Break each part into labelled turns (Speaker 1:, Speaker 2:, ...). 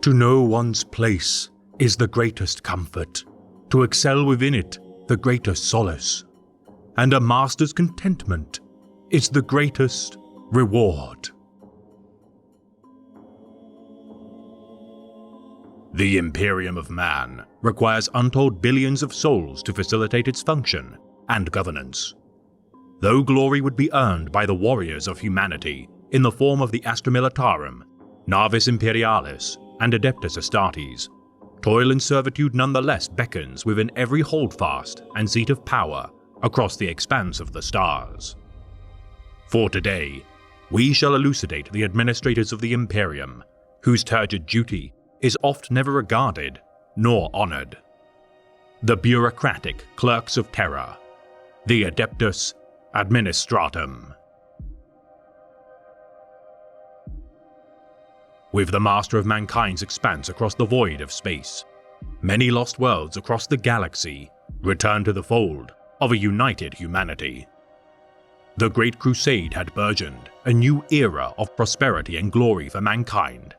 Speaker 1: To know one's place is the greatest comfort, to excel within it the greatest solace, and a master's contentment is the greatest reward. The Imperium of Man requires untold billions of souls to facilitate its function and governance. Though glory would be earned by the warriors of humanity in the form of the Astra Militarum, Navis Imperialis, and Adeptus Astartes, toil and servitude nonetheless beckons within every holdfast and seat of power across the expanse of the stars. For today, we shall elucidate the administrators of the Imperium, whose turgid duty is oft never regarded nor honored. The bureaucratic clerks of terror, the Adeptus Administratum. With the master of mankind's expanse across the void of space, many lost worlds across the galaxy return to the fold of a united humanity. The Great Crusade had burgeoned a new era of prosperity and glory for mankind,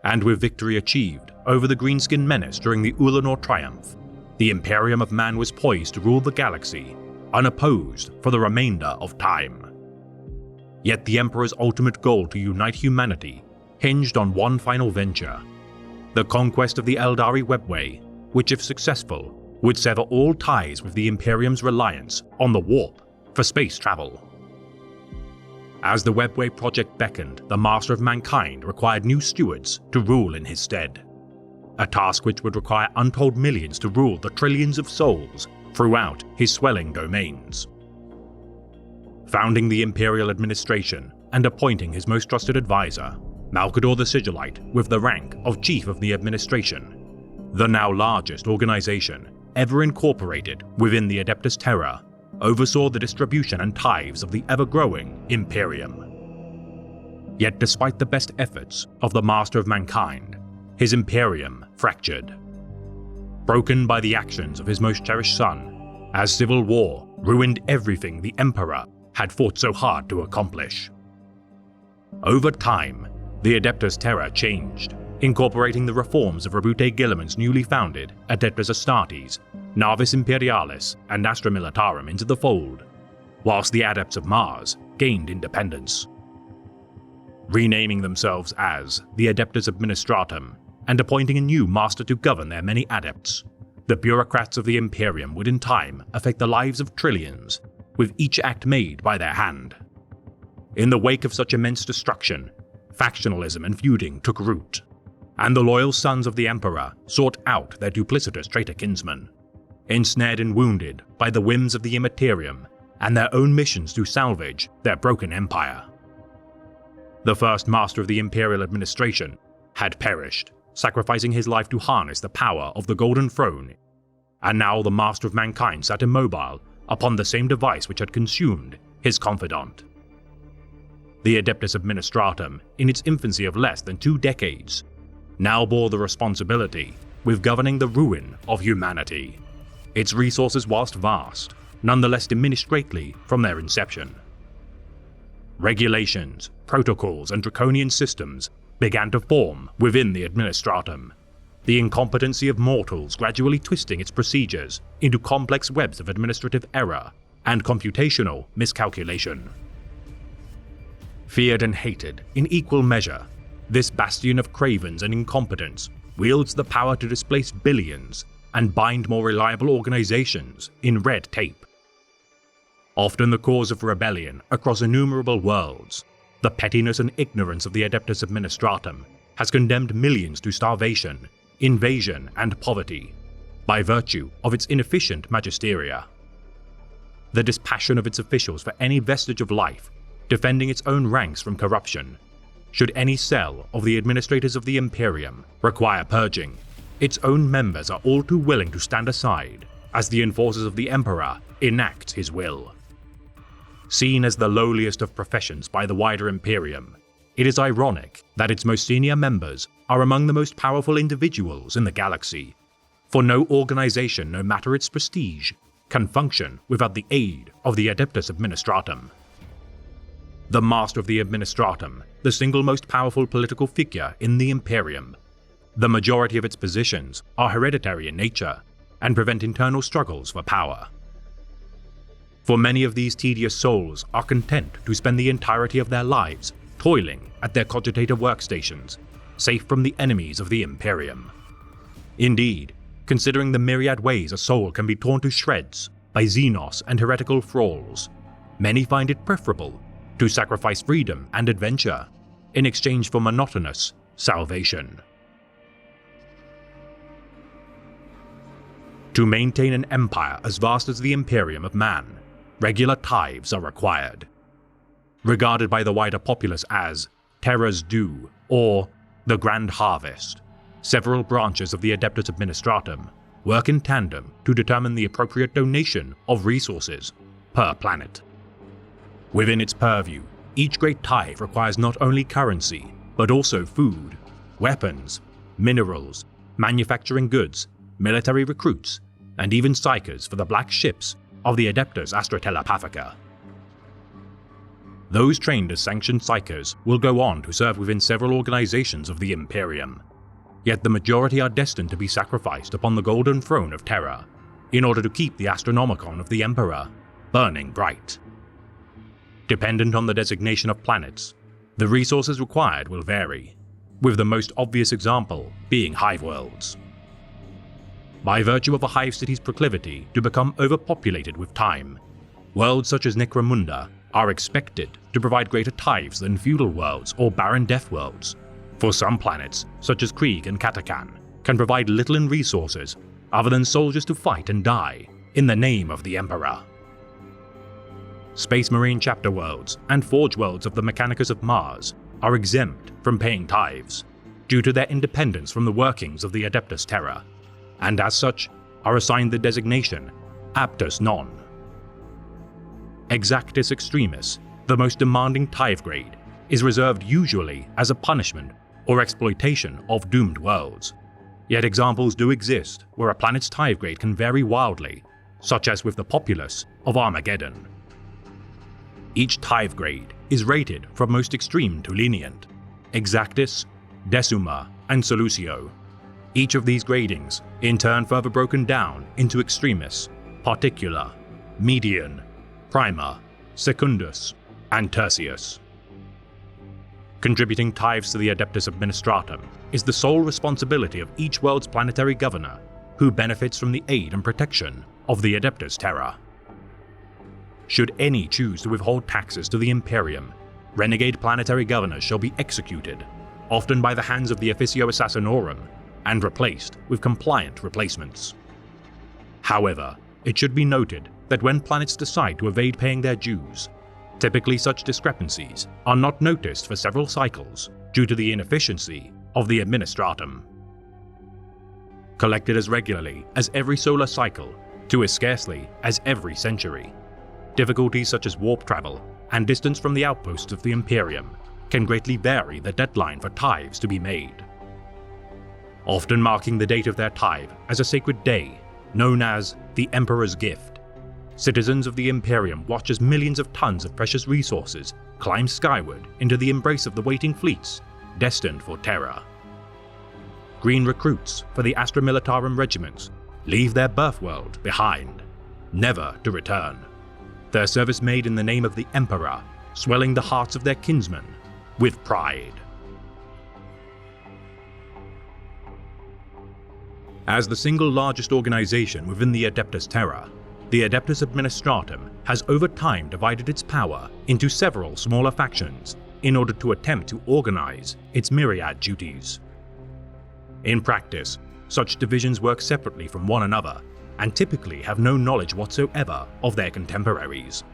Speaker 1: and with victory achieved over the Greenskin menace during the Ulanor Triumph, the Imperium of Man was poised to rule the galaxy, unopposed for the remainder of time. Yet the Emperor's ultimate goal to unite humanity hinged on one final venture, the conquest of the Eldari Webway, which if successful, would sever all ties with the Imperium's reliance on the warp for space travel. As the Webway project beckoned, the Master of Mankind required new stewards to rule in his stead, a task which would require untold millions to rule the trillions of souls throughout his swelling domains. Founding the Imperial Administration and appointing his most trusted advisor, Malcador the Sigillite with the rank of Chief of the Administration, the now largest organization ever incorporated within the Adeptus Terra, oversaw the distribution and tithes of the ever-growing Imperium. Yet despite the best efforts of the Master of Mankind, his Imperium fractured. Broken by the actions of his most cherished son, as civil war ruined everything the Emperor had fought so hard to accomplish. Over time, the Adeptus Terra changed, incorporating the reforms of Rabute Guilliman's newly founded Adeptus Astartes, Navis Imperialis, and Astra Militarum into the fold, whilst the Adepts of Mars gained independence. Renaming themselves as the Adeptus Administratum and appointing a new master to govern their many adepts, the bureaucrats of the Imperium would in time affect the lives of trillions, with each act made by their hand. In the wake of such immense destruction, factionalism and feuding took root, and the loyal sons of the Emperor sought out their duplicitous traitor kinsmen, ensnared and wounded by the whims of the Immaterium and their own missions to salvage their broken empire. The first master of the Imperial Administration had perished, sacrificing his life to harness the power of the Golden Throne, and now the Master of Mankind sat immobile upon the same device which had consumed his confidant. The Adeptus Administratum, in its infancy of less than 2 decades, now bore the responsibility with governing the ruin of humanity. Its resources, whilst vast, nonetheless diminished greatly from their inception. Regulations, protocols, and draconian systems began to form within the Administratum, the incompetency of mortals gradually twisting its procedures into complex webs of administrative error and computational miscalculation. Feared and hated in equal measure, this bastion of cravens and incompetence wields the power to displace billions and bind more reliable organizations in red tape. Often the cause of rebellion across innumerable worlds, the pettiness and ignorance of the Adeptus Administratum has condemned millions to starvation, invasion, and poverty by virtue of its inefficient magisteria. The dispassion of its officials for any vestige of life, defending its own ranks from corruption. Should any cell of the administrators of the Imperium require purging, its own members are all too willing to stand aside as the enforcers of the Emperor enact his will. Seen as the lowliest of professions by the wider Imperium, it is ironic that its most senior members are among the most powerful individuals in the galaxy, for no organization, no matter its prestige, can function without the aid of the Adeptus Administratum. The Master of the Administratum, the single most powerful political figure in the Imperium, The majority of its positions are hereditary in nature and prevent internal struggles for power. For many of these tedious souls are content to spend the entirety of their lives toiling at their cogitator workstations, safe from the enemies of the Imperium. Indeed, considering the myriad ways a soul can be torn to shreds by Xenos and heretical thralls, many find it preferable to sacrifice freedom and adventure in exchange for monotonous salvation. To maintain an empire as vast as the Imperium of Man, regular tithes are required. Regarded by the wider populace as Terra's Due or the Grand Harvest, several branches of the Adeptus Administratum work in tandem to determine the appropriate donation of resources per planet. Within its purview, each great tithe requires not only currency, but also food, weapons, minerals, manufacturing goods, military recruits, and even psychers for the black ships of the Adeptus Astra Telepathica. Those trained as sanctioned psychers will go on to serve within several organizations of the Imperium, yet the majority are destined to be sacrificed upon the golden throne of Terra in order to keep the Astronomicon of the Emperor burning bright. Dependent on the designation of planets, the resources required will vary, with the most obvious example being hive worlds. By virtue of a hive city's proclivity to become overpopulated with time, worlds such as Necromunda are expected to provide greater tithes than feudal worlds or barren death worlds, for some planets, such as Krieg and Katakan, can provide little in resources other than soldiers to fight and die in the name of the Emperor. Space Marine chapter worlds and forge worlds of the Mechanicus of Mars are exempt from paying tithes, due to their independence from the workings of the Adeptus Terra, and as such are assigned the designation Aptus Non. Exactus Extremis, the most demanding tithe grade, is reserved usually as a punishment or exploitation of doomed worlds, yet examples do exist where a planet's tithe grade can vary wildly, such as with the populace of Armageddon. Each tithe grade is rated from most extreme to lenient: Exactus, Decima, and Solucio. Each of these gradings, in turn further broken down into Extremis, Particular, Median, Prima, Secundus, and Tertius. Contributing tithes to the Adeptus Administratum is the sole responsibility of each world's planetary governor, who benefits from the aid and protection of the Adeptus Terra. Should any choose to withhold taxes to the Imperium, renegade planetary governors shall be executed, often by the hands of the Officio Assassinorum, and replaced with compliant replacements. However, it should be noted that when planets decide to evade paying their dues, typically such discrepancies are not noticed for several cycles due to the inefficiency of the Administratum. Collected as regularly as every solar cycle to as scarcely as every century, difficulties such as warp travel and distance from the outposts of the Imperium can greatly vary the deadline for tithes to be made. Often marking the date of their tithe as a sacred day, known as the Emperor's Gift, citizens of the Imperium watch as millions of tons of precious resources climb skyward into the embrace of the waiting fleets destined for Terra. Green recruits for the Astra Militarum regiments leave their birthworld behind, never to return, their service made in the name of the Emperor swelling the hearts of their kinsmen with pride. As the single largest organization within the Adeptus Terra, the Adeptus Administratum has over time divided its power into several smaller factions in order to attempt to organize its myriad duties. In practice, such divisions work separately from one another and typically have no knowledge whatsoever of their contemporaries,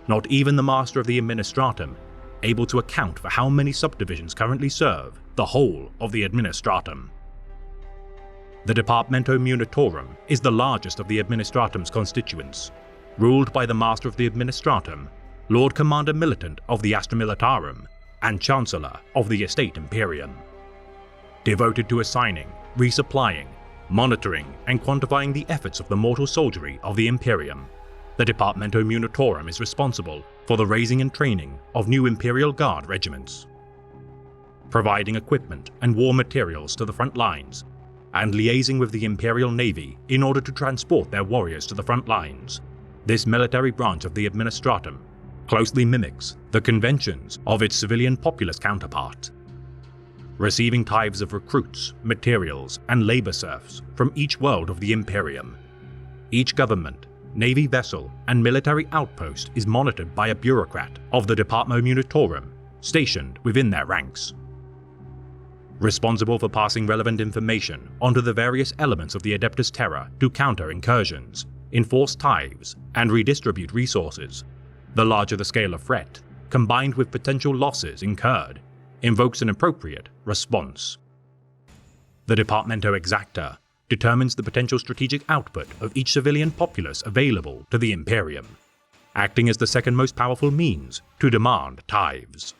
Speaker 1: not even the Master of the Administratum able to account for how many subdivisions currently serve the whole of the Administratum. The Departamento Munitorum is the largest of the Administratum's constituents, ruled by the Master of the Administratum, Lord Commander Militant of the Astra Militarum, and Chancellor of the Estate Imperium. Devoted to assigning, resupplying, monitoring, and quantifying the efforts of the mortal soldiery of the Imperium, the Departamento Munitorum is responsible for the raising and training of new Imperial Guard regiments. providing equipment and war materials to the front lines, and liaising with the Imperial Navy in order to transport their warriors to the front lines. This military branch of the Administratum closely mimics the conventions of its civilian populace counterpart, receiving tithes of recruits, materials, and labor serfs from each world of the Imperium. Each government, navy vessel, and military outpost is monitored by a bureaucrat of the Departio Munitorum stationed within their ranks, responsible for passing relevant information onto the various elements of the Adeptus Terra to counter incursions, enforce tithes, and redistribute resources. The larger the scale of threat, combined with potential losses incurred, invokes an appropriate response. The Departamento Exacta determines the potential strategic output of each civilian populace available to the Imperium, acting as the second most powerful means to demand tithes.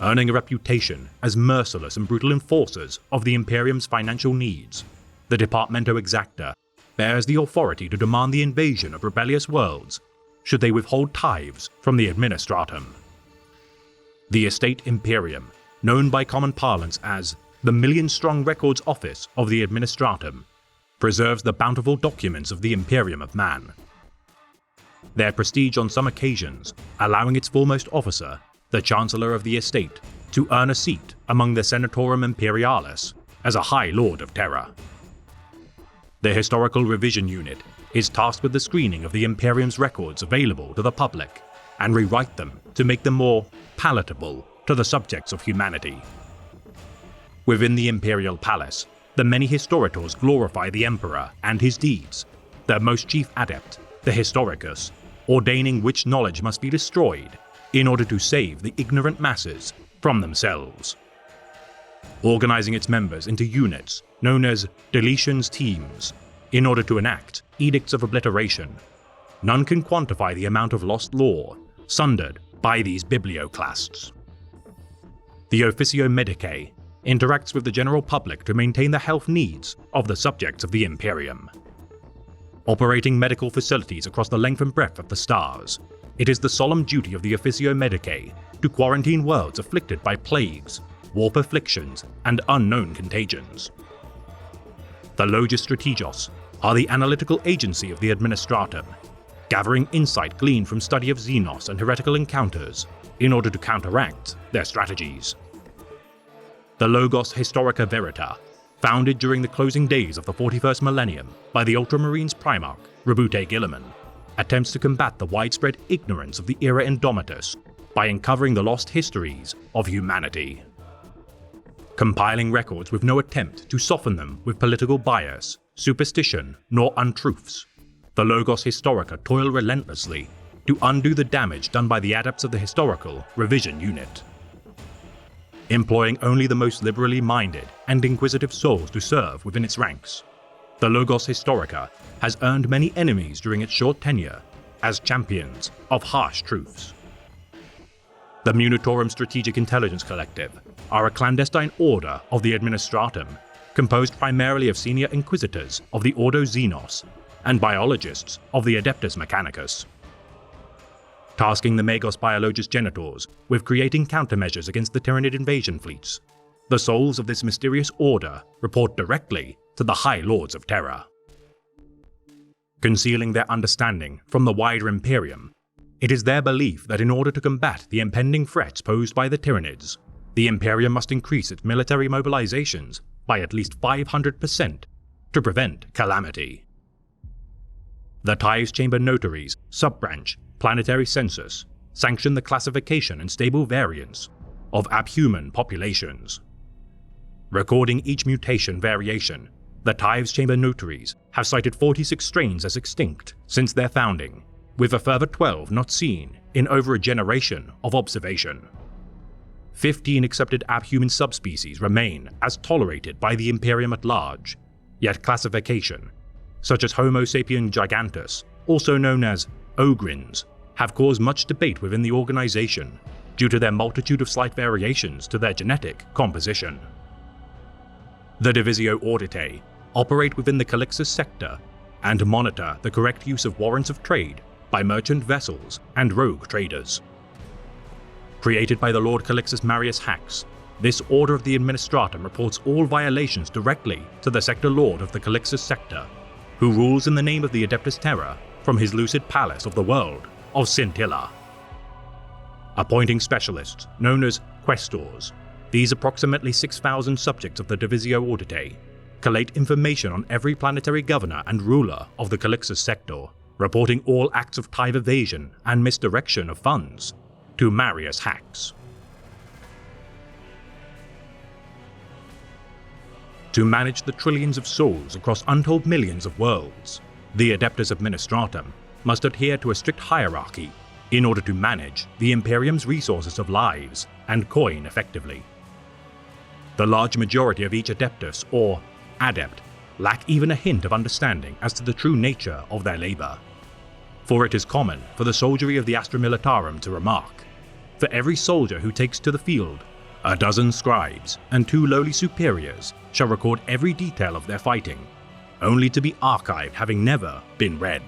Speaker 1: Earning a reputation as merciless and brutal enforcers of the Imperium's financial needs, the Departamento Exacta bears the authority to demand the invasion of rebellious worlds should they withhold tithes from the Administratum. The Estate Imperium, known by common parlance as the Million-Strong Records Office of the Administratum, preserves the bountiful documents of the Imperium of Man. Their prestige on some occasions, allowing its foremost officer, the Chancellor of the Estate, to earn a seat among the Senatorum Imperialis as a High Lord of Terra. The Historical Revision Unit is tasked with the screening of the Imperium's records available to the public and rewrite them to make them more palatable to the subjects of humanity. Within the Imperial Palace, the many historitors glorify the Emperor and his deeds, their most chief adept, the Historicus, ordaining which knowledge must be destroyed in order to save the ignorant masses from themselves. Organizing its members into units known as deletions teams in order to enact edicts of obliteration, none can quantify the amount of lost lore sundered by these biblioclasts. The Officio Medicae interacts with the general public to maintain the health needs of the subjects of the Imperium. Operating medical facilities across the length and breadth of the stars, it is the solemn duty of the Officio Medicae to quarantine worlds afflicted by plagues, warp afflictions, and unknown contagions. The Logis Strategos are the analytical agency of the Administratum, gathering insight gleaned from study of Xenos and heretical encounters in order to counteract their strategies. The Logos Historica Verita, founded during the closing days of the 41st millennium by the Ultramarines Primarch Rabute Guilliman, attempts to combat the widespread ignorance of the Era Indomitus by uncovering the lost histories of humanity. Compiling records with no attempt to soften them with political bias, superstition, nor untruths, the Logos Historica toil relentlessly to undo the damage done by the adepts of the Historical Revision Unit. Employing only the most liberally minded and inquisitive souls to serve within its ranks, the Logos Historica has earned many enemies during its short tenure as champions of harsh truths. The Munitorum Strategic Intelligence Collective are a clandestine order of the Administratum, composed primarily of senior inquisitors of the Ordo Xenos and biologists of the Adeptus Mechanicus. Tasking the Magos Biologus Genitors with creating countermeasures against the Tyranid invasion fleets, the souls of this mysterious order report directly to the High Lords of Terra. Concealing their understanding from the wider Imperium, it is their belief that in order to combat the impending threats posed by the Tyranids, the Imperium must increase its military mobilizations by at least 500% to prevent calamity. The Tithes Chamber Notaries, Sub-Branch, Planetary Census sanction the classification and stable variance of abhuman populations. Recording each mutation variation, the Tithes Chamber Notaries have cited 46 strains as extinct since their founding, with a further 12 not seen in over a generation of observation. 15 accepted abhuman subspecies remain as tolerated by the Imperium at large, yet classification, such as Homo sapien gigantus, also known as Ogrins, have caused much debate within the organization due to their multitude of slight variations to their genetic composition. The Divisio Auditae operate within the Calixus sector and monitor the correct use of warrants of trade by merchant vessels and rogue traders. Created by the Lord Calixus Marius Hax, This Order of the Administratum reports all violations directly to the Sector Lord of the Calixus Sector, who rules in the name of the Adeptus Terra from his lucid palace of the world of Scintilla. Appointing specialists, known as Questors, these approximately 6,000 subjects of the Divisio Auditae collate information on every planetary governor and ruler of the Calixus Sector, reporting all acts of tithe evasion and misdirection of funds to Marius Hax. To manage the trillions of souls across untold millions of worlds, the Adeptus Administratum must adhere to a strict hierarchy in order to manage the Imperium's resources of lives and coin effectively. The large majority of each Adeptus, or Adept, lack even a hint of understanding as to the true nature of their labor. For it is common for the soldiery of the Astra Militarum to remark, for every soldier who takes to the field, a dozen scribes and 2 lowly superiors shall record every detail of their fighting, only to be archived having never been read.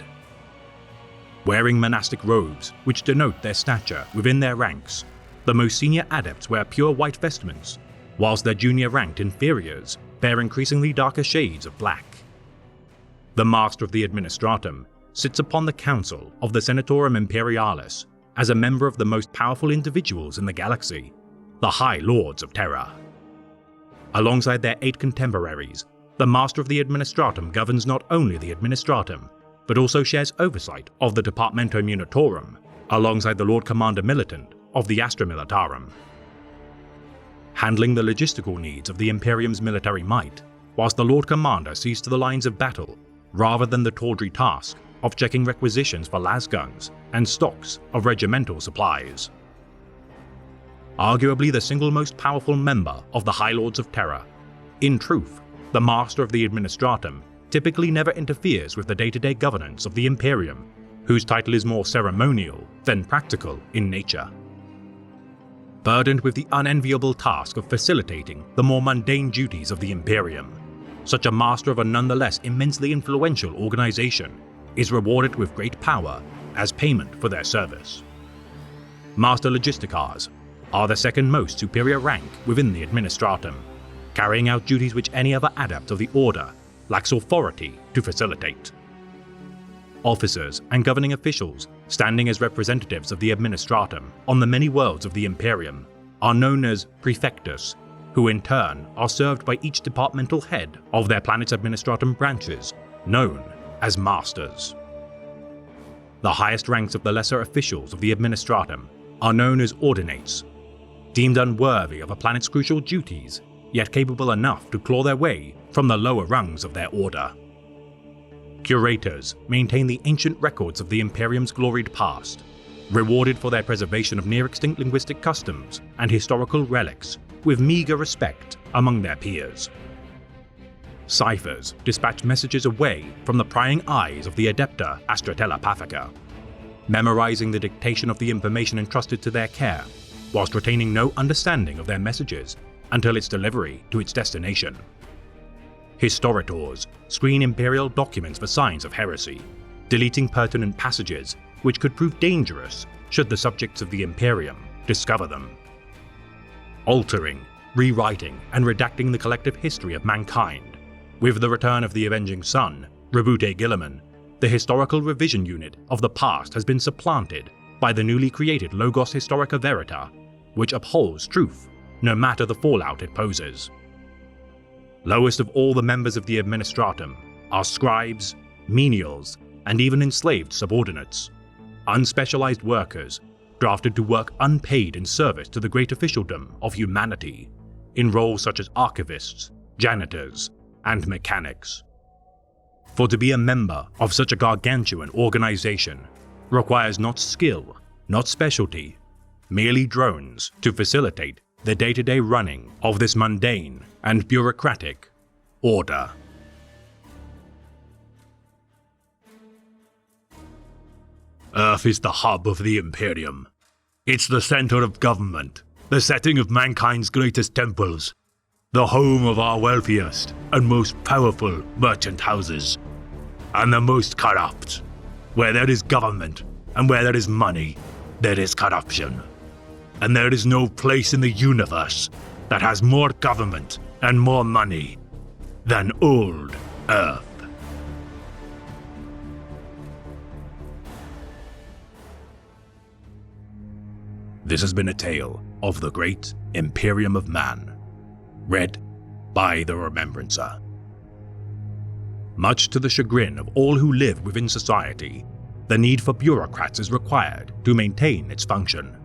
Speaker 1: Wearing monastic robes which denote their stature within their ranks, the most senior adepts wear pure white vestments, whilst their junior ranked inferiors bear increasingly darker shades of black. The Master of the Administratum sits upon the council of the Senatorum Imperialis as a member of the most powerful individuals in the galaxy, the High Lords of Terra. Alongside their 8 contemporaries, the Master of the Administratum governs not only the Administratum, but also shares oversight of the Departamento Munitorum, alongside the Lord Commander Militant of the Astra Militarum. Handling the logistical needs of the Imperium's military might, whilst the Lord Commander sees to the lines of battle, rather than the tawdry task of checking requisitions for lasguns and stocks of regimental supplies. Arguably the single most powerful member of the High Lords of Terra, in truth, the Master of the Administratum typically never interferes with the day-to-day governance of the Imperium, whose title is more ceremonial than practical in nature. Burdened with the unenviable task of facilitating the more mundane duties of the Imperium, such a master of a nonetheless immensely influential organization is rewarded with great power as payment for their service. Master Logisticars are the second most superior rank within the Administratum, carrying out duties which any other adept of the Order lacks authority to facilitate. Officers and governing officials standing as representatives of the Administratum on the many worlds of the Imperium are known as Prefectus, who in turn are served by each departmental head of their planet's Administratum branches, known as Masters. The highest ranks of the lesser officials of the Administratum are known as Ordinates, deemed unworthy of a planet's crucial duties, yet capable enough to claw their way from the lower rungs of their order. Curators maintain the ancient records of the Imperium's gloried past, rewarded for their preservation of near-extinct linguistic customs and historical relics with meager respect among their peers. Ciphers dispatch messages away from the prying eyes of the Adepta Astra Telepathica, memorizing the dictation of the information entrusted to their care, whilst retaining no understanding of their messages until its delivery to its destination. Historitors screen Imperial documents for signs of heresy, deleting pertinent passages which could prove dangerous should the subjects of the Imperium discover them. Altering, rewriting, and redacting the collective history of mankind. With the return of the Avenging Sun, Rebute Gilliman, the historical revision unit of the past has been supplanted by the newly created Logos Historica Verita, which upholds truth, no matter the fallout it poses. Lowest of all the members of the Administratum are scribes, menials, and even enslaved subordinates, unspecialized workers drafted to work unpaid in service to the great officialdom of humanity, in roles such as archivists, janitors, and mechanics. For to be a member of such a gargantuan organization requires not skill, not specialty, merely drones to facilitate the day-to-day running of this mundane and bureaucratic order. Earth is the hub of the Imperium. It's the center of government, the setting of mankind's greatest temples, the home of our wealthiest and most powerful merchant houses, and the most corrupt. Where there is government and where there is money, there is corruption. And there is no place in the universe that has more government and more money than old Earth. This has been a tale of the Great Imperium of Man, read by the Remembrancer. Much to the chagrin of all who live within society, the need for bureaucrats is required to maintain its function.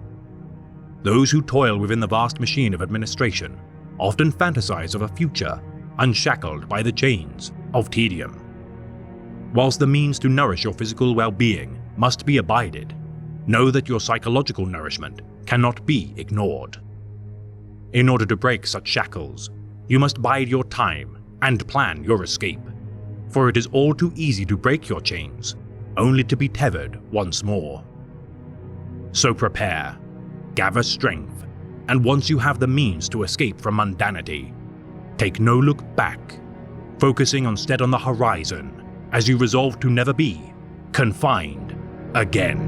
Speaker 1: Those who toil within the vast machine of administration often fantasize of a future unshackled by the chains of tedium. Whilst the means to nourish your physical well-being must be abided, know that your psychological nourishment cannot be ignored. In order to break such shackles, you must bide your time and plan your escape, for it is all too easy to break your chains, only to be tethered once more. So prepare, gather strength, and once you have the means to escape from mundanity, take no look back, focusing instead on the horizon as you resolve to never be confined again.